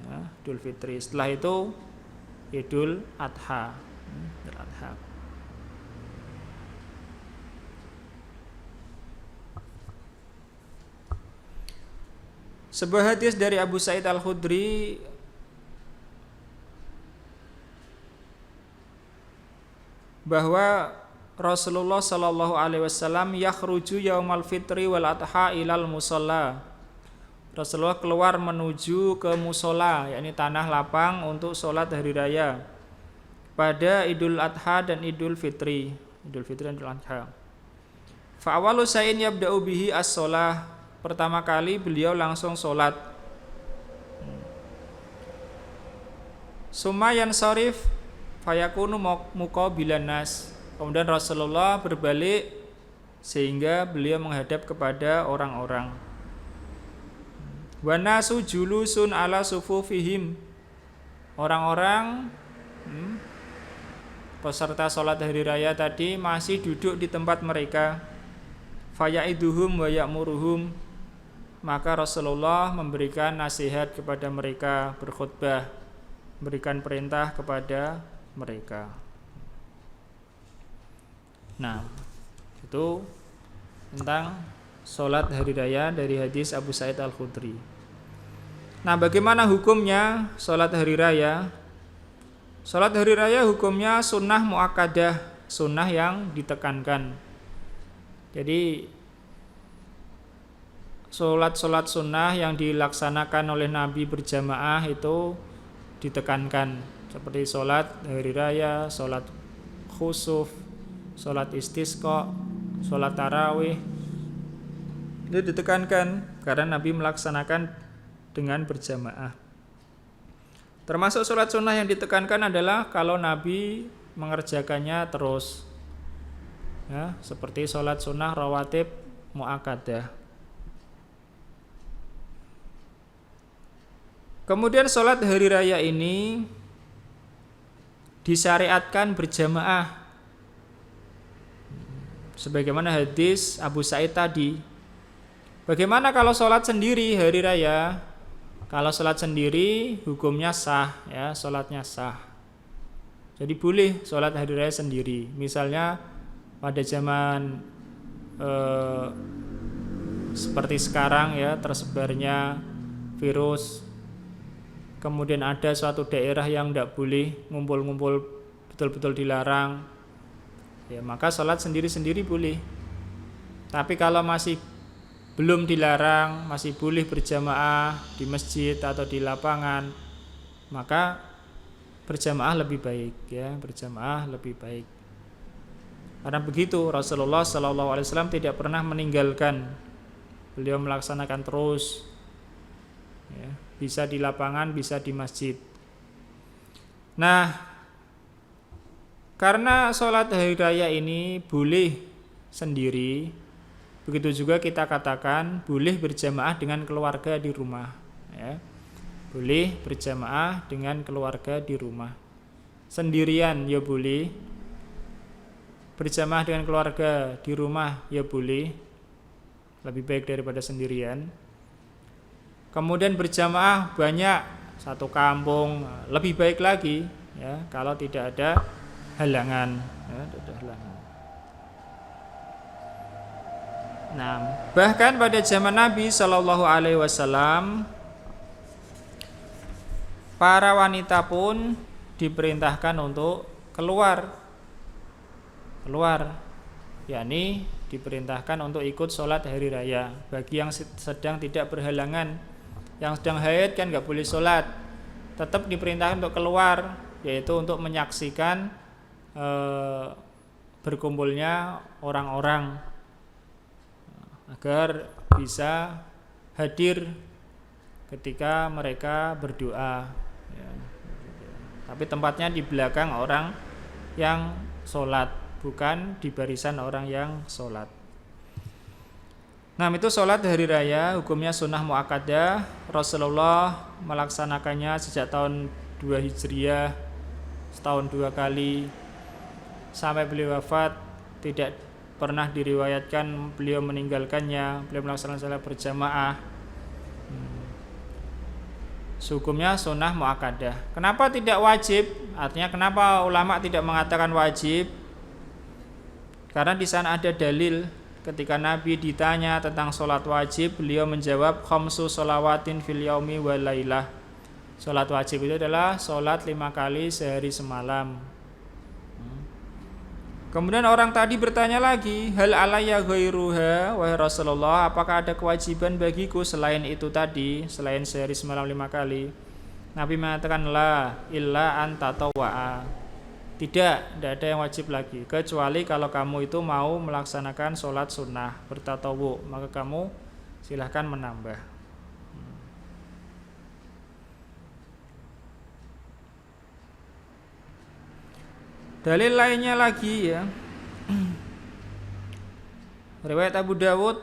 ya, Idul Fitri. Setelah itu Idul Adha. Idul Adha. Sebuah hadis dari Abu Sa'id Al-Khudri bahwa Rasulullah sallallahu alaihi wasallam yakhruju yaumal fitri wal adha ilal musalla. Rasulullah keluar menuju ke musola, yakni tanah lapang untuk sholat hari raya pada Idul Adha dan Idul Fitri. Idul Fitri dan Idul Adha. Fa awwalu sa'in yabda'u bihi as-shalah. Pertama kali beliau langsung sholat. Sumayan sarif fayakunu muqabilan nas. Kemudian Rasulullah berbalik sehingga beliau menghadap kepada orang-orang. Wa nasu julusun ala sufufihim. Orang-orang peserta sholat hari raya tadi masih duduk di tempat mereka. Faya'iduhum wa ya'muruhum. Maka Rasulullah memberikan nasihat kepada mereka, berkhutbah, memberikan perintah kepada mereka. Nah, itu tentang sholat hari raya dari hadis Abu Sa'id Al-Khudri. Nah, bagaimana hukumnya sholat hari raya? Sholat hari raya hukumnya sunnah muakkadah, sunnah yang ditekankan. Jadi sholat sunnah yang dilaksanakan oleh Nabi berjamaah itu ditekankan, seperti sholat hari raya, sholat khusuf, sholat istisqa, sholat tarawih. Itu ditekankan karena Nabi melaksanakan dengan berjamaah. Termasuk sholat sunnah yang ditekankan adalah kalau Nabi mengerjakannya terus, ya, seperti sholat sunnah rawatib muakkadah. Kemudian sholat hari raya ini disyariatkan berjamaah, sebagaimana hadis Abu Sa'id tadi. Bagaimana kalau sholat sendiri hari raya? Kalau sholat sendiri hukumnya sah, ya, sholatnya sah. Jadi boleh sholat hari raya sendiri. Misalnya pada zaman seperti sekarang, ya, tersebarnya virus. Kemudian ada suatu daerah yang tidak boleh ngumpul-ngumpul, betul-betul dilarang, ya, maka sholat sendiri-sendiri boleh. Tapi kalau masih belum dilarang, masih boleh berjamaah di masjid atau di lapangan, maka berjamaah lebih baik, ya, berjamaah lebih baik. Karena begitu Rasulullah SAW tidak pernah meninggalkan, beliau melaksanakan terus, ya, bisa di lapangan, bisa di masjid. Nah, karena sholat hari raya ini boleh sendiri, begitu juga kita katakan boleh berjamaah dengan keluarga di rumah, ya. Boleh berjamaah dengan keluarga di rumah. Sendirian ya boleh, berjamaah dengan keluarga di rumah ya boleh, lebih baik daripada sendirian. Kemudian berjamaah banyak, satu kampung, lebih baik lagi, ya, kalau tidak ada halangan, ya, tidak ada halangan. Nah, bahkan pada zaman Nabi Shallallahu Alaihi Wasallam, para wanita pun diperintahkan untuk keluar, yakni diperintahkan untuk ikut sholat hari raya. Bagi yang sedang tidak berhalangan, yang sedang haid kan nggak boleh sholat, tetap diperintahkan untuk keluar, yaitu untuk menyaksikan berkumpulnya orang-orang, agar bisa hadir ketika mereka berdoa, ya. Tapi tempatnya di belakang orang yang sholat, bukan di barisan orang yang sholat. Nah, itu sholat hari raya hukumnya sunnah muakkadah. Rasulullah melaksanakannya sejak tahun 2 Hijriah, setahun 2 kali, sampai beliau wafat. Tidak pernah diriwayatkan beliau meninggalkannya. Beliau melaksanakan sholat berjamaah. Hukumnya sunnah muakkadah. Kenapa tidak wajib? Artinya kenapa ulama tidak mengatakan wajib? Karena di sana ada dalil. Ketika Nabi ditanya tentang sholat wajib, beliau menjawab khamsu sholawatin fil yaumi wal lailah. Sholat wajib itu adalah sholat 5 kali sehari semalam. Kemudian orang tadi bertanya lagi, hal alayya ghairuha, wahai Rasulullah, apakah ada kewajiban bagiku selain itu tadi, selain sehari semalam 5 kali? Nabi mengatakan la illa an tatawwa'a. Tidak ada yang wajib lagi, kecuali kalau kamu itu mau melaksanakan sholat sunnah bertatawu, maka kamu silahkan menambah. Dalil lainnya lagi ya. Riwayat Abu Dawud,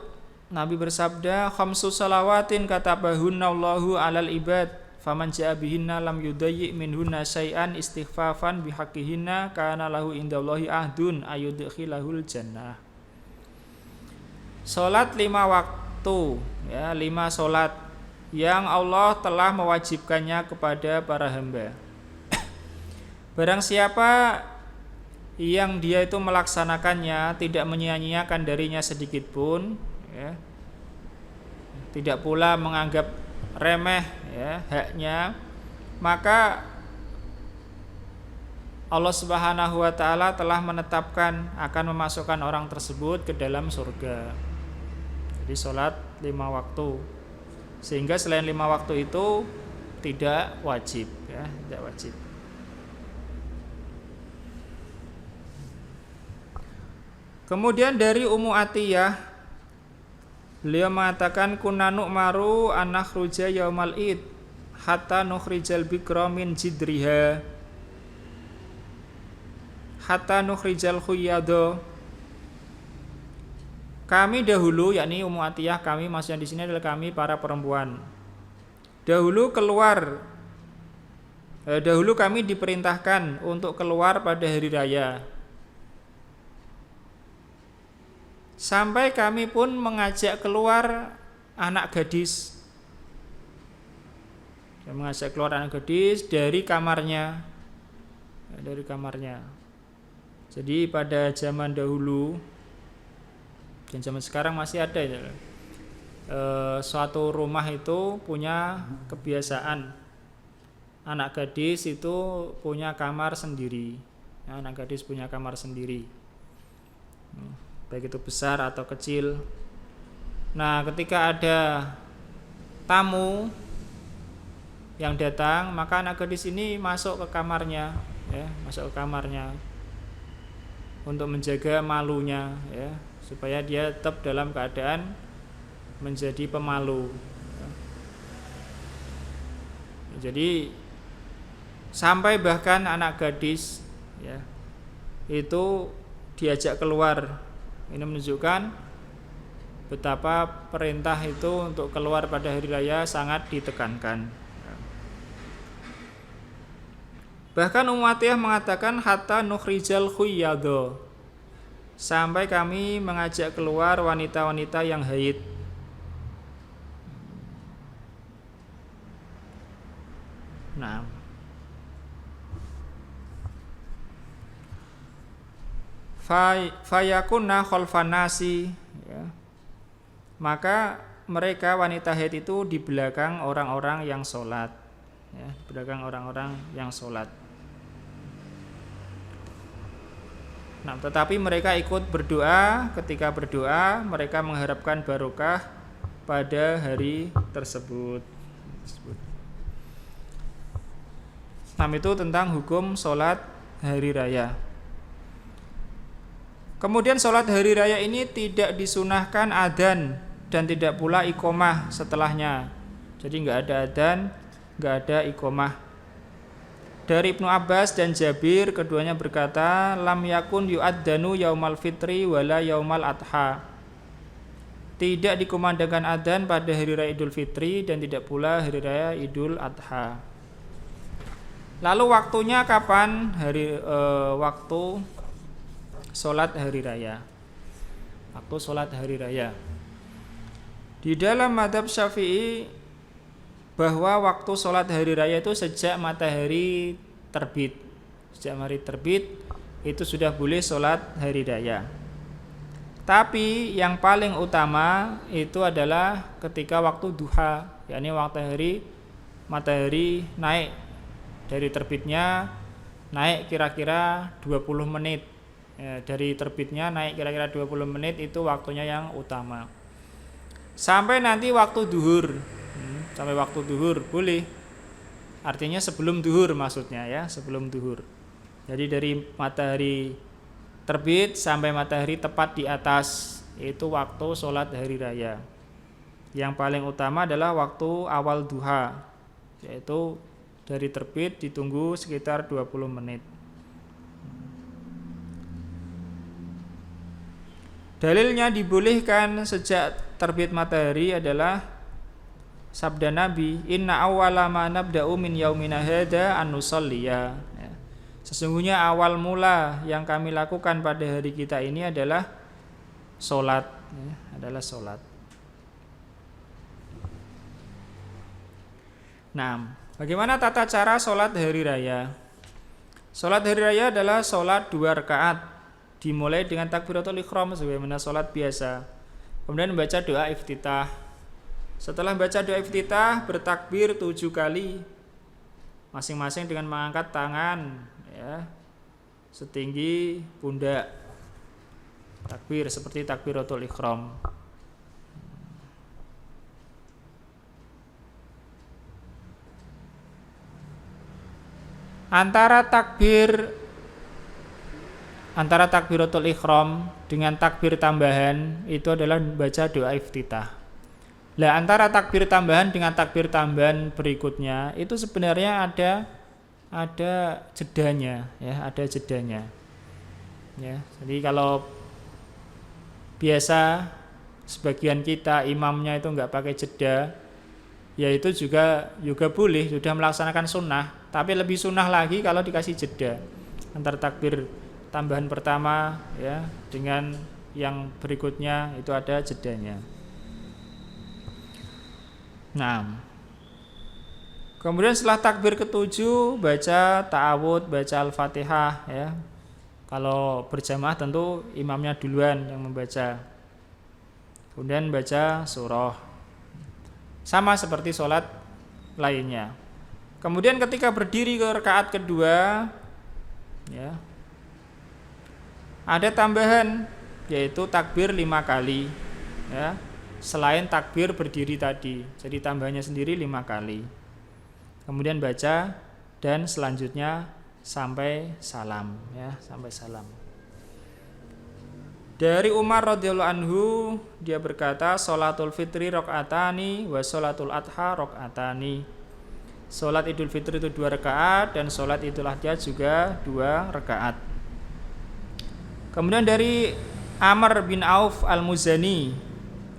Nabi bersabda, khamsu salawatin katabahunallahu alal ibad, faman ja'a bihinna lam yudayyi minhunna syai'an istighfafan bihaqqihinna kana lahu indallahi ahdun ayudkhilahul jannah. Salat 5 waktu ya, 5 salat yang Allah telah mewajibkannya kepada para hamba. Barang siapa yang dia itu melaksanakannya, tidak menyia-nyiakan darinya sedikit pun ya, tidak pula menganggap remeh ya haknya, maka Allah Subhanahu wa taala telah menetapkan akan memasukkan orang tersebut ke dalam surga. Jadi sholat 5 waktu. Sehingga selain 5 waktu itu tidak wajib ya, tidak wajib. Kemudian dari Ummu Atiyah, beliau mengatakan kunna nu'maru an nakhruja yaumal id hatta nukhrijal bikra min jidriha hatta nukhrijal khuyadha. Kami dahulu, yakni Ummu Atiyah, kami maksudnya di sini adalah kami para perempuan. Dahulu kami diperintahkan untuk keluar pada hari raya. Sampai kami pun mengajak keluar anak gadis. Mengajak keluar anak gadis dari kamarnya. Dari kamarnya. Jadi pada zaman dahulu dan zaman sekarang masih ada ya, suatu rumah itu punya kebiasaan anak gadis itu punya kamar sendiri. Anak gadis punya kamar sendiri, baik itu besar atau kecil. Nah, ketika ada tamu yang datang, maka anak gadis ini masuk ke kamarnya, ya, masuk ke kamarnya untuk menjaga malunya, ya, supaya dia tetap dalam keadaan menjadi pemalu. Ya. Jadi sampai bahkan anak gadis, ya, itu diajak keluar. Ini menunjukkan betapa perintah itu untuk keluar pada hari raya sangat ditekankan. Bahkan Ummu Atiyah mengatakan hatta nukhrijal khuyadha, sampai kami mengajak keluar wanita-wanita yang haid. Nah, fayakunna khalfan nasi ya. Maka mereka wanita haid itu di belakang orang-orang yang sholat ya, di belakang orang-orang yang sholat. Nah, tetapi mereka ikut berdoa. Ketika berdoa mereka mengharapkan barokah pada hari tersebut. Nah, itu tentang hukum sholat hari raya. Kemudian sholat hari raya ini tidak disunahkan adzan dan tidak pula iqomah setelahnya. Jadi nggak ada adzan, nggak ada iqomah. Dari Ibnu Abbas dan Jabir, keduanya berkata, lam yakun yu'adzanu yaumal fitri wala yaumal adha. Tidak dikumandangkan adzan pada hari raya Idul Fitri dan tidak pula hari raya Idul Adha. Lalu waktunya kapan? Waktu sholat hari raya. Waktu sholat hari raya. Di dalam mazhab Syafi'i bahwa waktu sholat hari raya itu sejak matahari terbit. Sejak matahari terbit itu sudah boleh sholat hari raya. Tapi yang paling utama itu adalah ketika waktu duha, yakni matahari naik dari terbitnya, naik kira-kira 20 menit. Ya, dari terbitnya naik kira-kira 20 menit itu waktunya yang utama. Sampai nanti waktu duhur. Sampai waktu duhur boleh. Artinya sebelum duhur maksudnya ya, sebelum duhur. Jadi dari matahari terbit sampai matahari tepat di atas itu waktu sholat hari raya. Yang paling utama adalah waktu awal duha, yaitu dari terbit ditunggu sekitar 20 menit. Dalilnya dibolehkan sejak terbit matahari adalah sabda Nabi, inna awwala ma nabda'u min yaumina hadza an nusalliya. Sesungguhnya awal mula yang kami lakukan pada hari kita ini adalah salat, adalah salat. Nah, bagaimana tata cara salat hari raya? Salat hari raya adalah salat 2 rakaat. Dimulai dengan takbiratul ihram sebagaimana salat biasa. Kemudian membaca doa iftitah. Setelah baca doa iftitah bertakbir 7 kali. Masing-masing dengan mengangkat tangan ya, setinggi pundak. Takbir seperti takbiratul ihram. Antara takbiratul ihram dengan takbir tambahan itu adalah membaca doa iftitah. Lah antara takbir tambahan dengan takbir tambahan berikutnya itu sebenarnya ada jedanya ya, ada jedanya. Ya, jadi kalau biasa sebagian kita imamnya itu enggak pakai jeda, ya itu juga boleh, sudah melaksanakan sunnah, tapi lebih sunnah lagi kalau dikasih jeda antara takbir tambahan pertama ya dengan yang berikutnya itu ada jedanya. Nah, kemudian setelah takbir ke-7 baca ta'awud, baca Al-Fatihah ya. Kalau berjamaah tentu imamnya duluan yang membaca. Kemudian baca surah. Sama seperti sholat lainnya. Kemudian ketika berdiri ke rakaat kedua ya, ada tambahan yaitu takbir 5 kali ya, selain takbir berdiri tadi. Jadi tambahnya sendiri 5 kali. Kemudian baca dan selanjutnya sampai salam ya, sampai salam. Dari Umar radhiyallahu anhu dia berkata, sholatul fitri rakaatani wa sholatul adha rakaatani. Sholat Idul Fitri itu 2 rakaat dan sholat Idul Adha juga 2 rakaat. Kemudian dari Amr bin Auf al-Muzani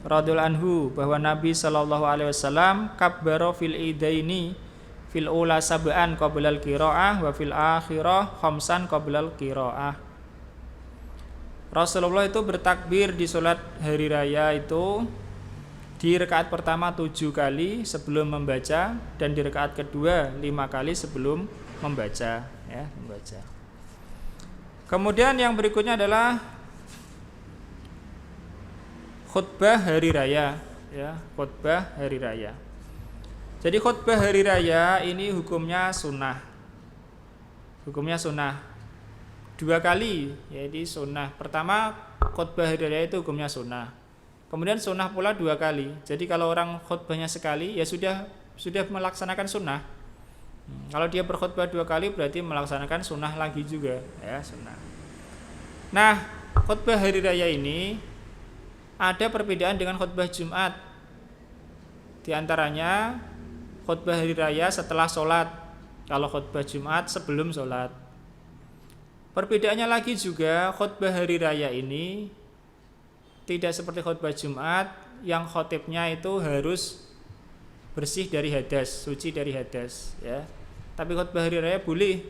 radhiyallahu anhu bahwa Nabi sallallahu alaihi wasallam kabbara fil idaini fil ula sab'an qabla al-qiraah wa fil akhirah khamsan qabla al-qiraah. Rasulullah itu bertakbir di salat hari raya itu di rakaat pertama 7 kali sebelum membaca dan di rakaat kedua 5 kali sebelum membaca ya, membaca. Kemudian yang berikutnya adalah khutbah hari raya ya, khutbah hari raya. Jadi khutbah hari raya ini hukumnya sunnah. Hukumnya sunnah 2 kali, yaitu sunnah. Pertama khutbah hari raya itu hukumnya sunnah. Kemudian sunnah pula 2 kali. Jadi kalau orang khutbahnya sekali ya sudah melaksanakan sunnah. Kalau dia berkhutbah 2 kali berarti melaksanakan sunnah lagi juga ya, sunnah. Nah, khutbah hari raya ini ada perbedaan dengan khutbah Jumat. Di antaranya khutbah hari raya setelah sholat, kalau khutbah Jumat sebelum sholat. Perbedaannya lagi juga khutbah hari raya ini tidak seperti khutbah Jumat yang khotibnya itu harus bersih dari hadas, suci dari hadas ya. Tapi khutbah hari raya boleh.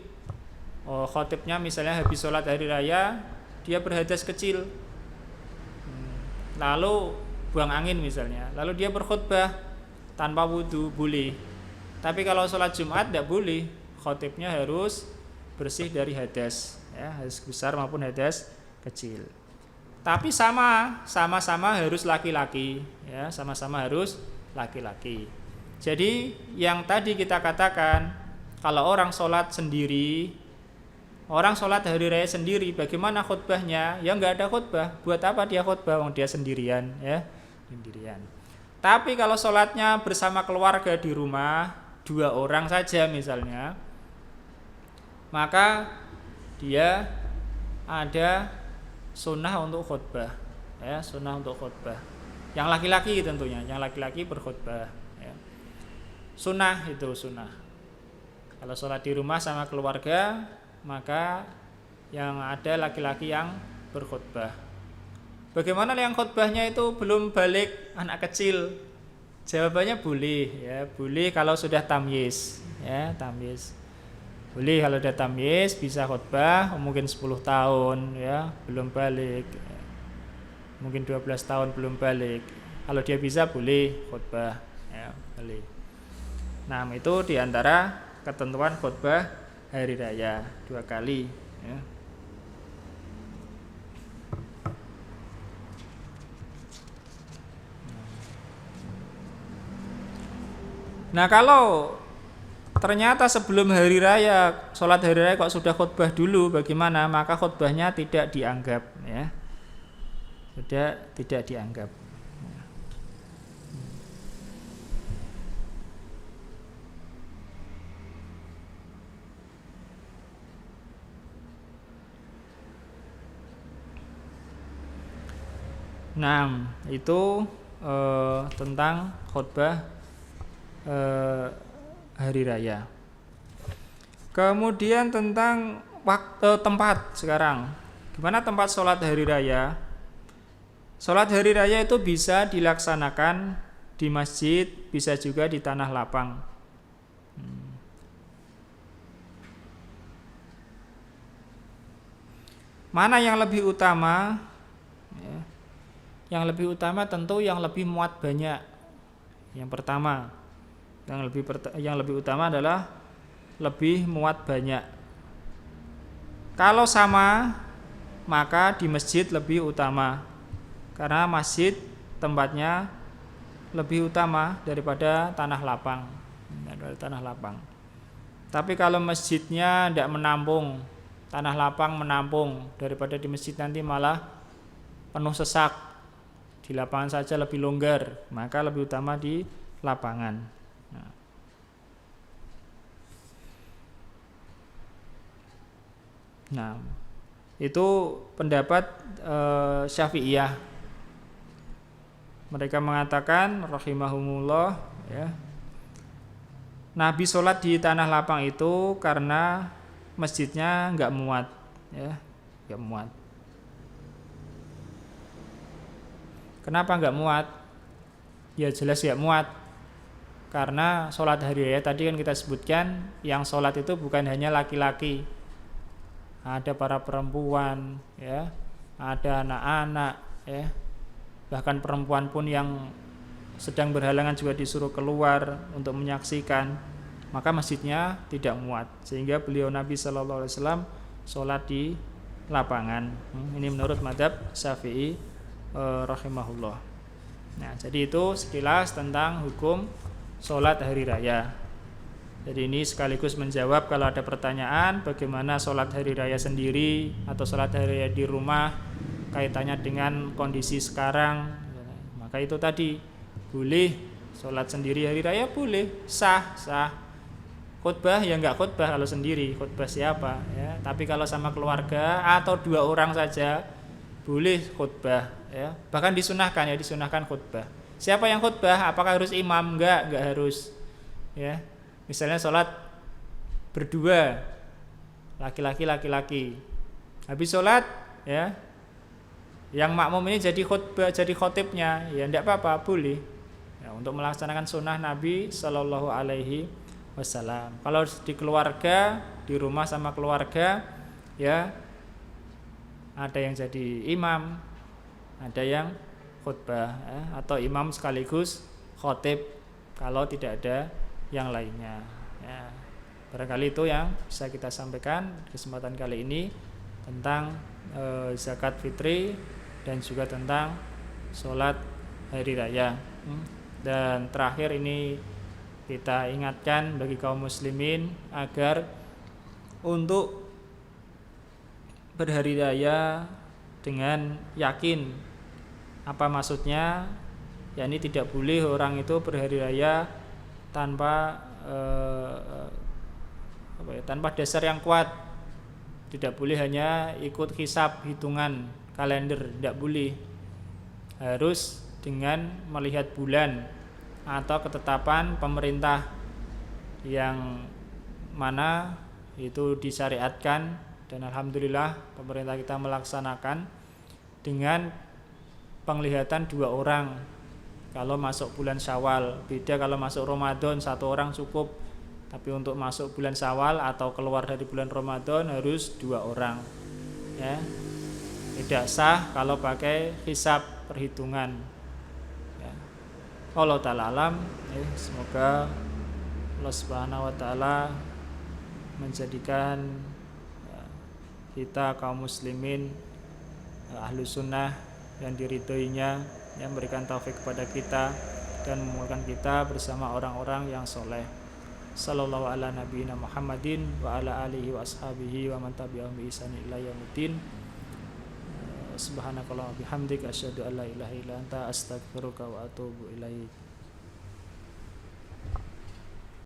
Khotibnya misalnya habis sholat hari raya dia berhadas kecil, lalu buang angin misalnya, lalu dia berkhutbah tanpa wudu boleh Tapi kalau sholat Jumat tidak boleh, khotibnya harus bersih dari hadas, ya, hadas besar maupun hadas kecil. Tapi sama-sama harus laki-laki, ya, sama-sama harus laki-laki. Jadi yang tadi kita katakan, kalau orang sholat sendiri, orang sholat hari raya sendiri, bagaimana khutbahnya? Ya nggak ada khutbah. Buat apa dia khutbah? Dia sendirian, ya, sendirian. Tapi kalau sholatnya bersama keluarga di rumah, 2 orang saja misalnya, maka dia ada sunnah untuk khutbah, ya, sunnah untuk khutbah. Yang laki-laki tentunya, yang laki-laki berkhutbah, ya. Sunnah itu sunnah. Kalau sholat di rumah sama keluarga, maka yang ada laki-laki yang berkhutbah. Bagaimana yang khutbahnya itu belum balik anak kecil? Jawabannya boleh, ya, boleh kalau sudah tamyiz, ya, tamyiz. Boleh kalau sudah tamyiz bisa khutbah, mungkin 10 tahun, ya, belum balik. Mungkin 12 tahun belum balik. Kalau dia bisa boleh khutbah, ya, boleh. Nah, itu diantara ketentuan khutbah hari raya 2 kali, ya. Nah, kalau ternyata sebelum hari raya, sholat hari raya kok sudah khutbah dulu, bagaimana? Maka khutbahnya tidak dianggap, ya. Tidak dianggap. Nah, itu tentang khutbah hari raya. Kemudian tentang waktu tempat sekarang. Gimana tempat sholat hari raya? Sholat hari raya itu bisa dilaksanakan di masjid, bisa juga di tanah lapang. Mana yang lebih utama? Ya. Yang lebih utama tentu yang lebih muat banyak. Yang pertama, yang lebih utama adalah lebih muat banyak. Kalau sama, maka di masjid lebih utama. Karena masjid tempatnya lebih utama daripada tanah lapang. Tapi kalau masjidnya tidak menampung, tanah lapang menampung, daripada di masjid nanti malah penuh sesak. Di lapangan saja lebih longgar, maka lebih utama di lapangan. Nah, itu pendapat Syafi'iyah. Mereka mengatakan rahimahumullah, ya, Nabi sholat di tanah lapang itu karena masjidnya nggak muat, ya, nggak muat. Kenapa nggak muat? Ya jelas nggak muat. Karena sholat hari raya tadi kan kita sebutkan, yang sholat itu bukan hanya laki-laki, ada para perempuan, ya, ada anak-anak, ya. Bahkan perempuan pun yang sedang berhalangan juga disuruh keluar untuk menyaksikan. Maka masjidnya tidak muat, sehingga beliau Nabi SAW sholat di lapangan. Ini menurut mazhab Syafi'i rahimahullah. Nah, jadi itu sekilas tentang hukum sholat hari raya. Jadi ini sekaligus menjawab kalau ada pertanyaan bagaimana sholat hari raya sendiri atau sholat hari raya di rumah, kaitannya dengan kondisi sekarang. Maka itu tadi, boleh sholat sendiri hari raya, boleh, sah. Khutbah ya enggak khutbah kalau sendiri, khutbah siapa, ya. Tapi kalau sama keluarga atau 2 orang saja boleh khutbah, ya. Bahkan disunahkan khutbah. Siapa yang khutbah? Apakah harus imam? Enggak harus, ya. Misalnya sholat berdua, laki-laki. Habis sholat, ya, yang makmum ini jadi khutbah, jadi khotibnya, ya enggak apa-apa, boleh, ya, untuk melaksanakan sunnah Nabi Sallallahu Alaihi Wasallam. Kalau di keluarga, di rumah sama keluarga, ya, ada yang jadi imam, ada yang khutbah, ya, atau imam sekaligus khotib kalau tidak ada yang lainnya ya. Barangkali itu yang bisa kita sampaikan kesempatan kali ini tentang zakat fitri dan juga tentang sholat hari raya. Dan terakhir ini kita ingatkan bagi kaum muslimin agar untuk berhari raya dengan yakin. Apa maksudnya? yakni tidak boleh orang itu berhari raya tanpa tanpa dasar yang kuat. Tidak boleh hanya ikut hisab, hitungan kalender, tidak boleh. Harus dengan melihat bulan atau ketetapan pemerintah yang mana itu disyariatkan, dan alhamdulillah pemerintah kita melaksanakan dengan penglihatan 2 orang kalau masuk bulan Syawal. Beda kalau masuk Ramadan 1 orang cukup, tapi untuk masuk bulan Syawal atau keluar dari bulan Ramadan harus 2 orang ya. Tidak sah kalau pakai hisab, perhitungan. Allah ta'ala alam, semoga Allah subhanahu wa ta'ala menjadikan kita kaum muslimin ahlu sunnah yang diridhoinya, yang memberikan taufik kepada kita dan mengumpulkan kita bersama orang-orang yang soleh. Sallallahu ala nabiyina Muhammadin wa ala alihi wa ashabihi wa man tabi'ahum bi ihsan ila yaumil. Subhanakallahumma bihamdika asyhadu an la ilaha illa anta astaghfiruka wa atubu ilaik.